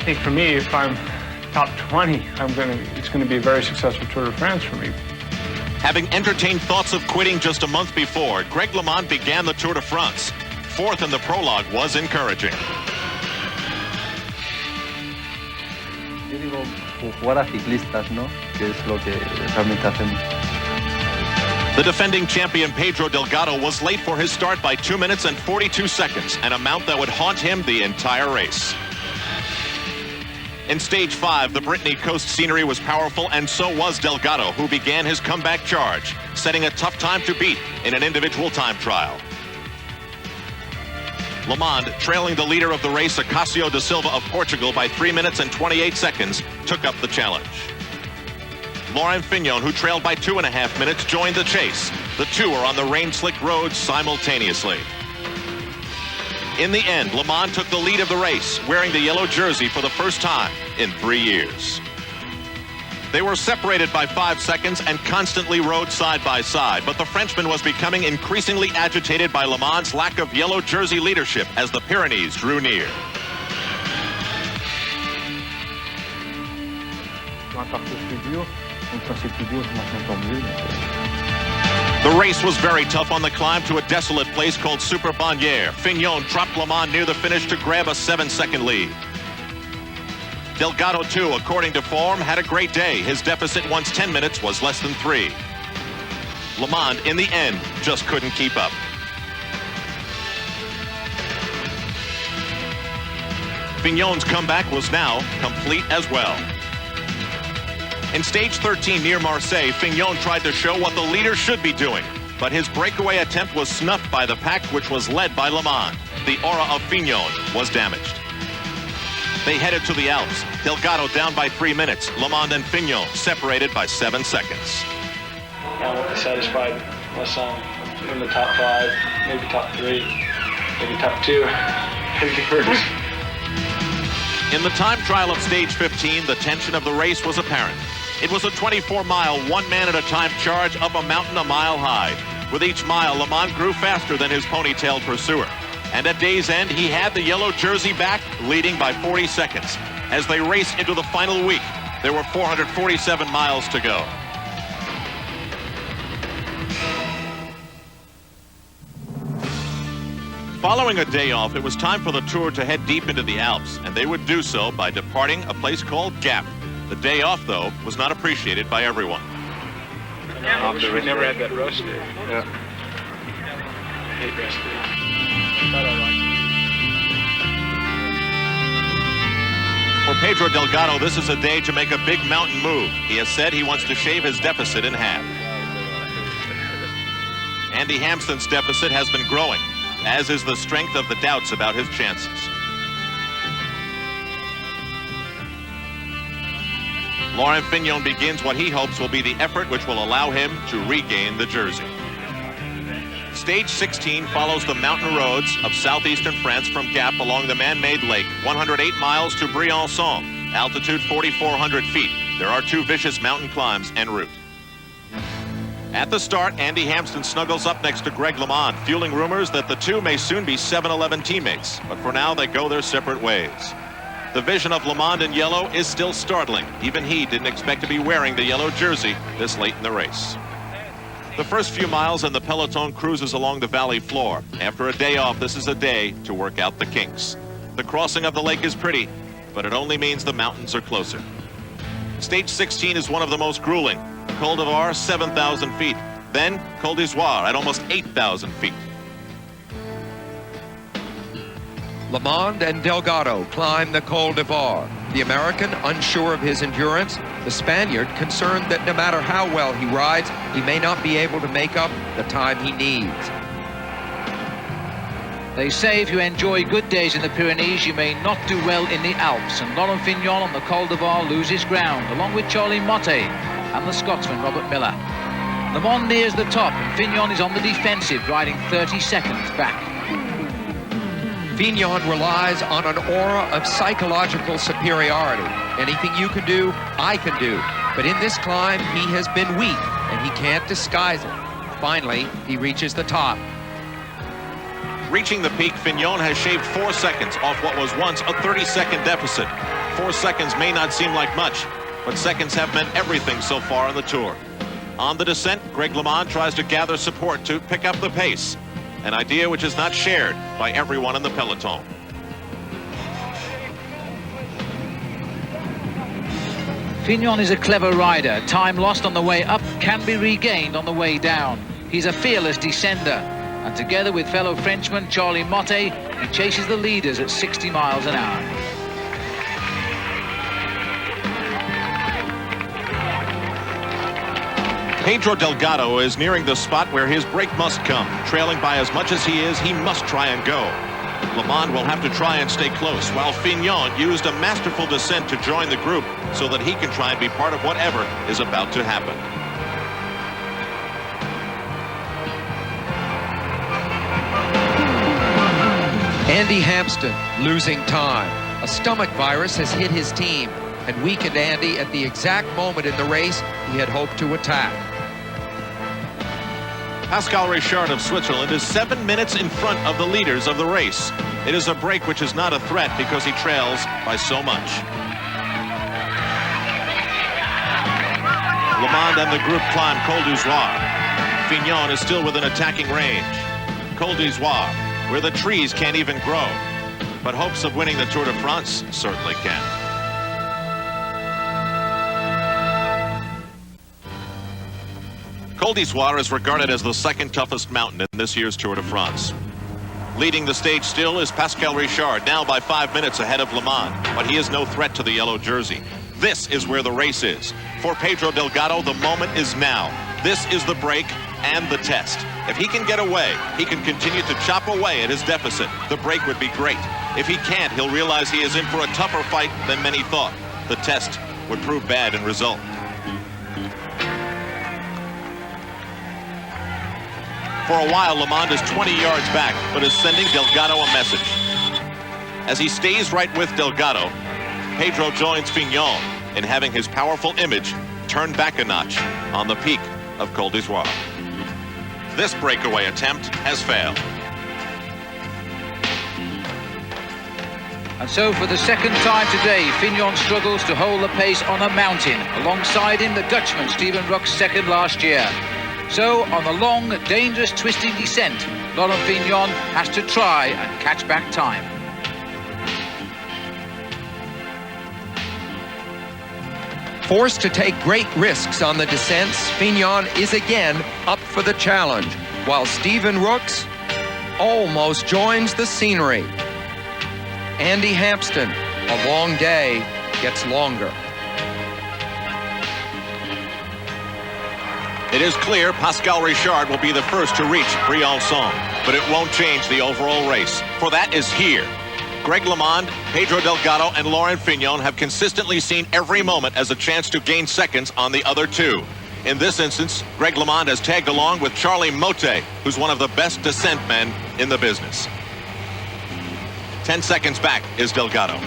think for me, if I'm top 20, it's going to be a very successful Tour de France for me. Having entertained thoughts of quitting just a month before, Greg LeMond began the Tour de France. Fourth in the Prologue was encouraging. Yo digo, jugar a ciclistas, ¿no? Que es lo que realmente hacemos. The defending champion Pedro Delgado was late for his start by 2 minutes and 42 seconds, an amount that would haunt him the entire race. In stage 5, the Brittany coast scenery was powerful, and so was Delgado, who began his comeback charge, setting a tough time to beat in an individual time trial. LeMond, trailing the leader of the race, Acasio da Silva of Portugal, by 3 minutes and 28 seconds, took up the challenge. Laurent Fignon, who trailed by 2.5 minutes, joined the chase. The two are on the rain-slicked roads simultaneously. In the end, LeMond took the lead of the race, wearing the yellow jersey for the first time in 3 years. They were separated by 5 seconds and constantly rode side by side, but the Frenchman was becoming increasingly agitated by LeMond's lack of yellow jersey leadership as the Pyrenees drew near. The race was very tough on the climb to a desolate place called Super Bagnères. Fignon dropped LeMond near the finish to grab a 7-second lead. Delgado, too, according to form, had a great day. His deficit once 10 minutes was less than 3. LeMond, in the end, just couldn't keep up. Fignon's comeback was now complete as well. In stage 13 near Marseille, Fignon tried to show what the leader should be doing, but his breakaway attempt was snuffed by the pack, which was led by LeMond. The aura of Fignon was damaged. They headed to the Alps. Delgado down by 3 minutes. LeMond and Fignon separated by 7 seconds. I'm satisfied myself in the top 5, maybe top 3, maybe top 2, maybe first. In the time trial of stage 15, the tension of the race was apparent. It was a 24-mile, one-man-at-a-time charge up a mountain a mile high. With each mile, LeMond grew faster than his ponytailed pursuer. And at day's end, he had the yellow jersey back, leading by 40 seconds. As they raced into the final week, there were 447 miles to go. Following a day off, it was time for the Tour to head deep into the Alps, and they would do so by departing a place called Gap. The day off, though, was not appreciated by everyone. I wish we never had that rest day. Yeah. I hate rest day. For Pedro Delgado, this is a day to make a big mountain move. He has said he wants to shave his deficit in half. Andy Hampston's deficit has been growing, as is the strength of the doubts about his chances. Laurent Fignon begins what he hopes will be the effort which will allow him to regain the jersey. Stage 16 follows the mountain roads of southeastern France from Gap along the man-made lake, 108 miles to Briançon, altitude 4,400 feet. There are 2 vicious mountain climbs en route. At the start, Andy Hampston snuggles up next to Greg LeMond, fueling rumors that the two may soon be 7-Eleven teammates, but for now they go their separate ways. The vision of LeMond in yellow is still startling. Even he didn't expect to be wearing the yellow jersey this late in the race. The first few miles and the peloton cruises along the valley floor. After a day off, this is a day to work out the kinks. The crossing of the lake is pretty, but it only means the mountains are closer. Stage 16 is one of the most grueling. Col d'Ivoire, 7,000 feet. Then Col d'Ivoire at almost 8,000 feet. LeMond and Delgado climb the Col d'Ivoire. The American unsure of his endurance, the Spaniard concerned that no matter how well he rides, he may not be able to make up the time he needs. They say if you enjoy good days in the Pyrenees, you may not do well in the Alps, and Laurent Fignon on the Col d'Ivoire loses ground, along with Charlie Motte and the Scotsman Robert Miller. LeMond nears the top, and Fignon is on the defensive, riding 30 seconds back. Fignon relies on an aura of psychological superiority. Anything you can do, I can do. But in this climb, he has been weak, and he can't disguise it. Finally, he reaches the top. Reaching the peak, Fignon has shaved 4 seconds off what was once a 30-second deficit. 4 seconds may not seem like much, but seconds have meant everything so far on the Tour. On the descent, Greg LeMond tries to gather support to pick up the pace, an idea which is not shared by everyone in the peloton. Fignon is a clever rider. Time lost on the way up can be regained on the way down. He's a fearless descender, and together with fellow Frenchman Charlie Motte, he chases the leaders at 60 miles an hour. Pedro Delgado is nearing the spot where his break must come. Trailing by as much as he is, he must try and go. LeMond will have to try and stay close, while Fignon used a masterful descent to join the group so that he can try and be part of whatever is about to happen. Andy Hampsten losing time. A stomach virus has hit his team and weakened Andy at the exact moment in the race he had hoped to attack. Pascal Richard of Switzerland is 7 minutes in front of the leaders of the race. It is a break which is not a threat because he trails by so much. LeMond and the group climb Col d'Izoire. Fignon is still within attacking range. Col d'Izoire, where the trees can't even grow. But hopes of winning the Tour de France certainly can. Col d'Izoire is regarded as the second toughest mountain in this year's Tour de France. Leading the stage still is Pascal Richard, now by 5 minutes ahead of LeMond, but he is no threat to the yellow jersey. This is where the race is. For Pedro Delgado, the moment is now. This is the break and the test. If he can get away, he can continue to chop away at his deficit. The break would be great. If he can't, he'll realize he is in for a tougher fight than many thought. The test would prove bad in result. For a while, LeMond is 20 yards back, but is sending Delgado a message. As he stays right with Delgado, Pedro joins Fignon in having his powerful image turned back a notch on the peak of Col d'Izoire. This breakaway attempt has failed. And so for the second time today, Fignon struggles to hold the pace on a mountain. Alongside him, the Dutchman Steven Rook's second last year. So on the long, dangerous, twisting descent, Laurent Fignon has to try and catch back time. Forced to take great risks on the descents, Fignon is again up for the challenge, while Steven Rooks almost joins the scenery. Andy Hampsten, a long day gets longer. It is clear Pascal Richard will be the first to reach Briançon, but it won't change the overall race, for that is here. Greg LeMond, Pedro Delgado, and Laurent Fignon have consistently seen every moment as a chance to gain seconds on the other two. In this instance, Greg LeMond has tagged along with Charlie Motte, who's one of the best descent men in the business. 10 seconds back is Delgado.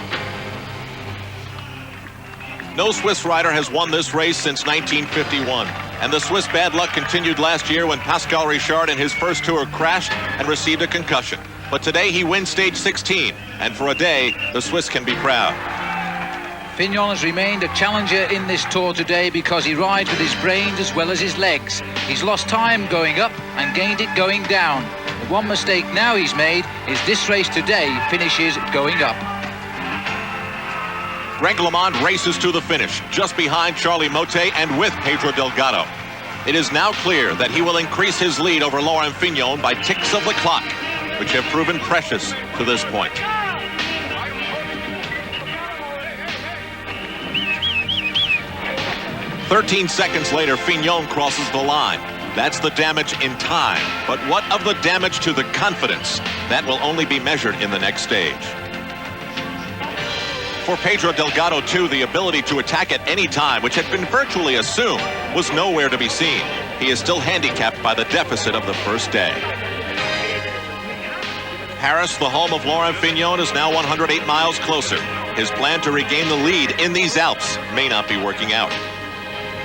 No Swiss rider has won this race since 1951. And the Swiss bad luck continued last year when Pascal Richard in his first Tour crashed and received a concussion. But today he wins stage 16, and for a day, the Swiss can be proud. Fignon has remained a challenger in this Tour today because he rides with his brains as well as his legs. He's lost time going up and gained it going down. The one mistake now he's made is this race today finishes going up. Greg LeMond races to the finish, just behind Charlie Motte and with Pedro Delgado. It is now clear that he will increase his lead over Laurent Fignon by ticks of the clock, which have proven precious to this point. "13 seconds later, Fignon crosses the line. That's the damage in time. But what of the damage to the confidence? That will only be measured in the next stage. For Pedro Delgado, too, the ability to attack at any time, which had been virtually assumed, was nowhere to be seen. He is still handicapped by the deficit of the first day. Paris, the home of Laurent Fignon, is now 108 miles closer. His plan to regain the lead in these Alps may not be working out.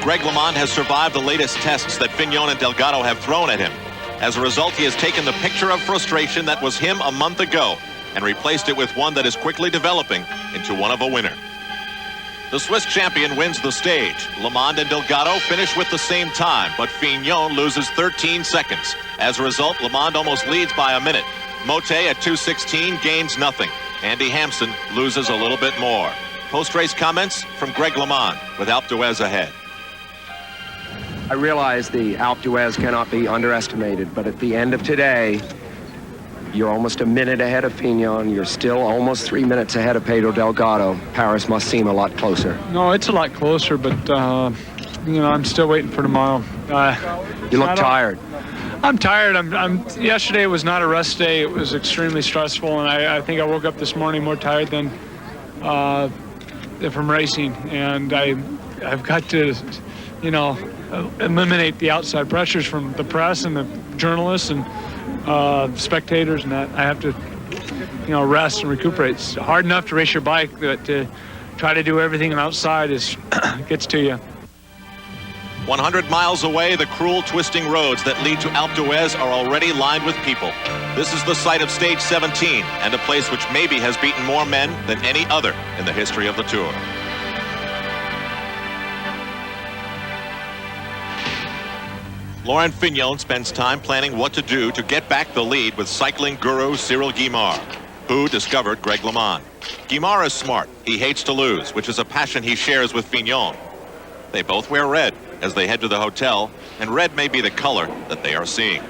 Greg LeMond has survived the latest tests that Fignon and Delgado have thrown at him. As a result, he has taken the picture of frustration that was him a month ago and replaced it with one that is quickly developing into one of a winner. The Swiss champion wins the stage. Lamond and Delgado finish with the same time, but Fignon loses 13 seconds. As a result, Lamond almost leads by a minute. Motet at 2:16 gains nothing. Andy Hampson loses a little bit more. Post-race comments from Greg LeMond with Alpe d'Huez ahead. I realize the Alpe d'Huez cannot be underestimated, but at the end of today, you're almost a minute ahead of Fignon. You're still almost 3 minutes ahead of Pedro Delgado. Paris must seem a lot closer. No, it's a lot closer, but, you know, I'm still waiting for tomorrow. You look tired. I'm tired. Yesterday was not a rest day. It was extremely stressful, and I think I woke up this morning more tired than from racing. And I've got to, you know, eliminate the outside pressures from the press and the journalists and spectators, and that I have to, you know, rest and recuperate. It's hard enough to race your bike, but to try to do everything outside gets to you. 100 miles away, the cruel, twisting roads that lead to Alpe d'Huez are already lined with people. This is the site of stage 17 and a place which maybe has beaten more men than any other in the history of the Tour. Laurent Fignon spends time planning what to do to get back the lead with cycling guru Cyril Guimard, who discovered Greg LeMond. Guimard is smart. He hates to lose, which is a passion he shares with Fignon. They both wear red as they head to the hotel, and red may be the color that they are seeing.